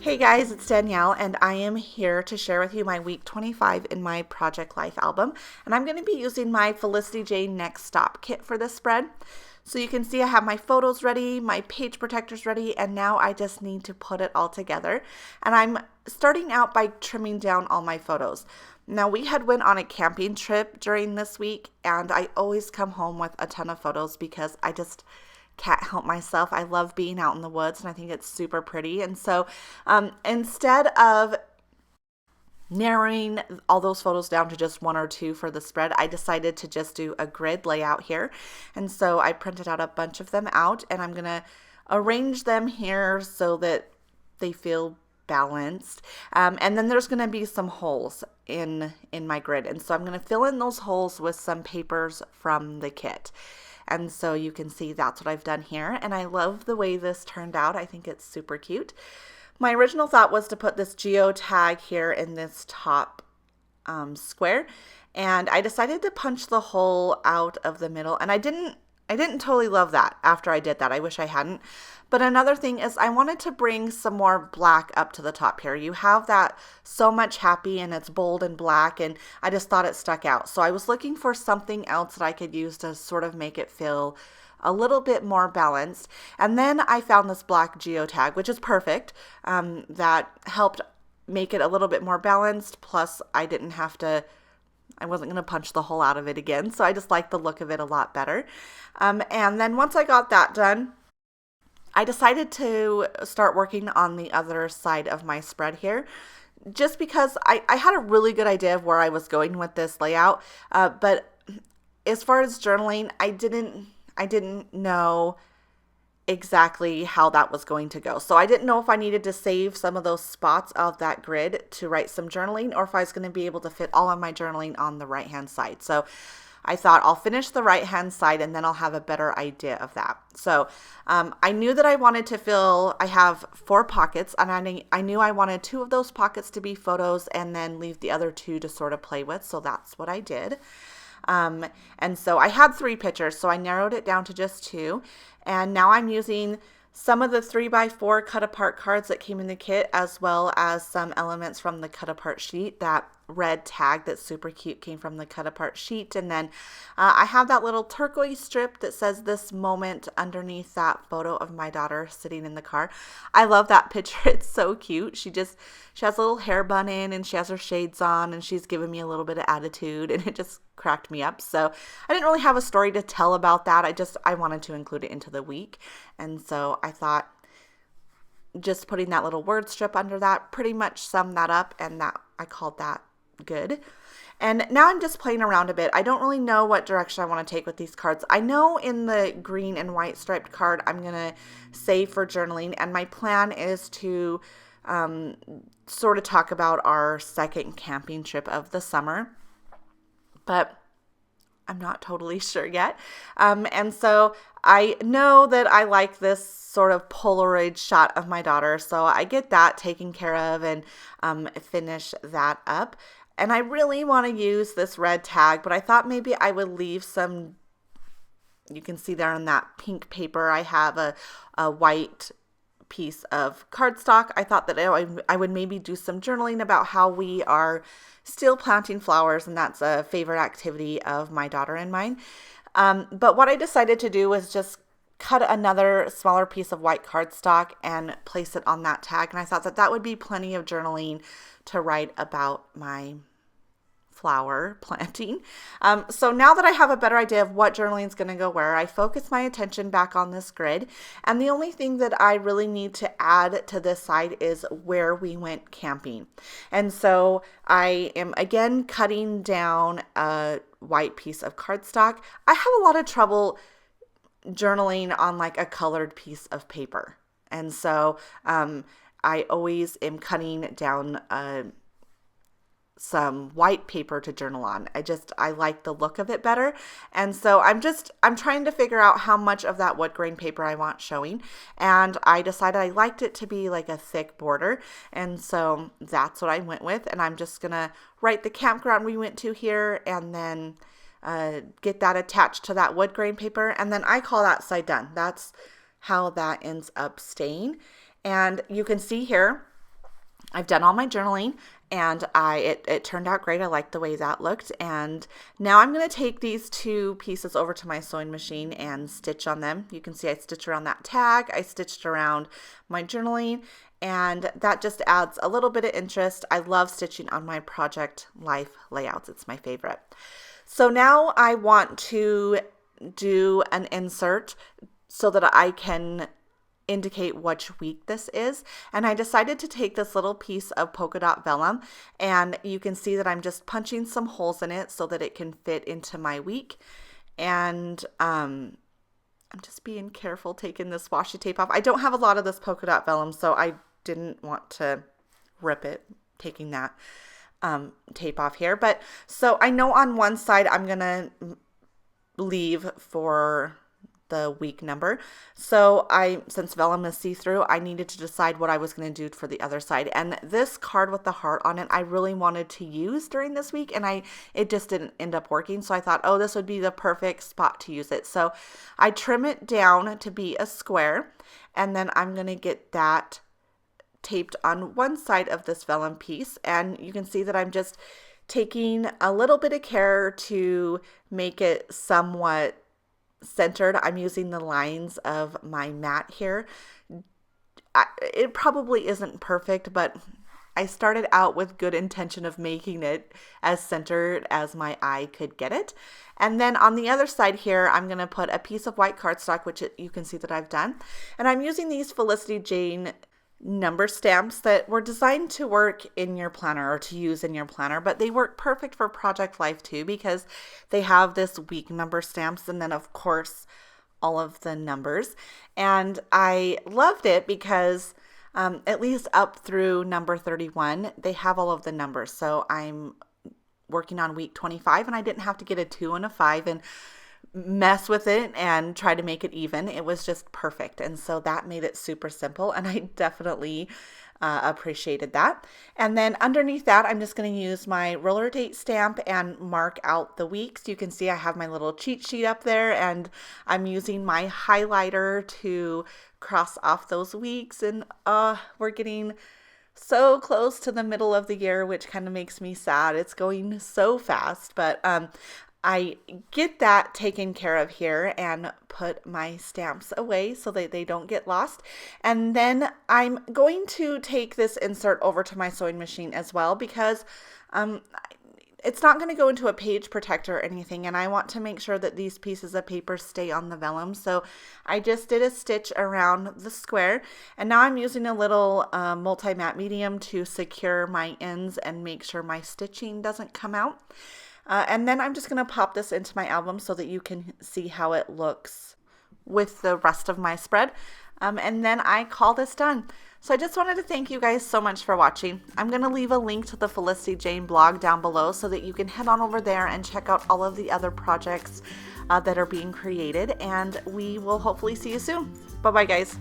Hey guys, it's Danielle, and I am here to share with you my week 25 in my Project Life album. And I'm going to be using my Felicity J Next Stop kit for this spread. So you can see I have my photos ready, my page protectors ready, and now I just need to put it all together. And I'm starting out by trimming down all my photos. Now we had went on a camping trip during this week, and I always come home with a ton of photos because I just can't help myself. I love being out in the woods and I think it's super pretty. And so instead of narrowing all those photos down to just one or two for the spread, I decided to just do a grid layout here. And so I printed out a bunch of them out and I'm going to arrange them here so that they feel balanced. And then there's going to be some holes in my grid. And so I'm going to fill in those holes with some papers from the kit. And so you can see that's what I've done here. And I love the way this turned out. I think it's super cute. My original thought was to put this geo tag here in this top square. And I decided to punch the hole out of the middle. And I didn't totally love that after I did that. I wish I hadn't. But another thing is I wanted to bring some more black up to the top here. You have that So Much Happy and it's bold and black, and I just thought it stuck out. So I was looking for something else that I could use to sort of make it feel a little bit more balanced. And then I found this black geotag, which is perfect. That helped make it a little bit more balanced. Plus I wasn't going to punch the hole out of it again. So I just like the look of it a lot better. And then once I got that done, I decided to start working on the other side of my spread here, just because I had a really good idea of where I was going with this layout. But as far as journaling, I didn't know exactly how that was going to go. So I didn't know if I needed to save some of those spots of that grid to write some journaling, or if I was going to be able to fit all of my journaling on the right-hand side. So I thought I'll finish the right-hand side and then I'll have a better idea of that. So I knew that I wanted to I have 4 pockets, and I knew I wanted 2 of those pockets to be photos and then leave the other 2 to sort of play with. So that's what I did. And so I had 3 pictures, so I narrowed it down to just 2. And now I'm using some of the 3x4 cut apart cards that came in the kit, as well as some elements from the cut apart sheet. That red tag that's super cute came from the cut apart sheet. And then I have that little turquoise strip that says "This Moment" underneath that photo of my daughter sitting in the car. I love that picture. It's so cute. She has a little hair bun in and she has her shades on and she's giving me a little bit of attitude, and it just cracked me up. So I didn't really have a story to tell about that. I wanted to include it into the week. And so I thought just putting that little word strip under that pretty much summed that up, and that I called that good. And now I'm just playing around a bit. I don't really know what direction I want to take with these cards. I know in the green and white striped card I'm going to save for journaling, and my plan is to sort of talk about our second camping trip of the summer. But I'm not totally sure yet. And so I know that I like this sort of Polaroid shot of my daughter. So I get that taken care of and finish that up. And I really want to use this red tag, but I thought maybe I would leave some, you can see there on that pink paper, I have a white piece of cardstock. I thought that I would maybe do some journaling about how we are still planting flowers, and that's a favorite activity of my daughter and mine. But what I decided to do was just cut another smaller piece of white cardstock and place it on that tag, and I thought that would be plenty of journaling to write about my flower planting. So now that I have a better idea of what journaling is going to go where, I focus my attention back on this grid. And the only thing that I really need to add to this side is where we went camping. And so I am again cutting down a white piece of cardstock. I have a lot of trouble journaling on like a colored piece of paper. And so I always am cutting down some white paper to journal on. I like the look of it better. And so I'm trying to figure out how much of that wood grain paper I want showing. And I decided I liked it to be like a thick border. And so that's what I went with. And I'm just going to write the campground we went to here and then get that attached to that wood grain paper. And then I call that side done. That's how that ends up staying. And you can see here, I've done all my journaling, and it turned out great. I liked the way that looked. And now I'm going to take these 2 pieces over to my sewing machine and stitch on them. You can see I stitched around that tag. I stitched around my journaling, and that just adds a little bit of interest. I love stitching on my project life layouts. It's my favorite. So now I want to do an insert so that I can indicate which week this is, and I decided to take this little piece of polka dot vellum, and you can see that I'm just punching some holes in it so that it can fit into my week. And I'm just being careful taking this washi tape off. I don't have a lot of this polka dot vellum, so I didn't want to rip it taking that tape off here. But so I know on one side I'm gonna leave for the week number. So since vellum is see-through, I needed to decide what I was going to do for the other side. And this card with the heart on it, I really wanted to use during this week, and it just didn't end up working. So I thought, oh, this would be the perfect spot to use it. So I trim it down to be a square, and then I'm going to get that taped on one side of this vellum piece. And you can see that I'm just taking a little bit of care to make it somewhat centered. I'm using the lines of my mat here. It probably isn't perfect, but I started out with good intention of making it as centered as my eye could get it. And then on the other side here, I'm going to put a piece of white cardstock, which you can see that I've done. And I'm using these Felicity Jane number stamps that were designed to work in your planner or to use in your planner, but they work perfect for project life too, because they have this week number stamps and then of course all of the numbers. And I loved it because at least up through number 31, they have all of the numbers. So I'm working on week 25 and I didn't have to get a 2 and a 5 and mess with it and try to make it even. It was just perfect. And so that made it super simple, and I definitely appreciated that. And then underneath that, I'm just going to use my roller date stamp and mark out the weeks. You can see I have my little cheat sheet up there, and I'm using my highlighter to cross off those weeks. And we're getting so close to the middle of the year, which kind of makes me sad. It's going so fast, but I get that taken care of here and put my stamps away so that they don't get lost. And then I'm going to take this insert over to my sewing machine as well, because it's not going to go into a page protector or anything, and I want to make sure that these pieces of paper stay on the vellum. So I just did a stitch around the square, and now I'm using a little multi-matte medium to secure my ends and make sure my stitching doesn't come out. And then I'm just going to pop this into my album so that you can see how it looks with the rest of my spread. And then I call this done. So I just wanted to thank you guys so much for watching. I'm going to leave a link to the Felicity Jane blog down below so that you can head on over there and check out all of the other projects that are being created. And we will hopefully see you soon. Bye-bye, guys.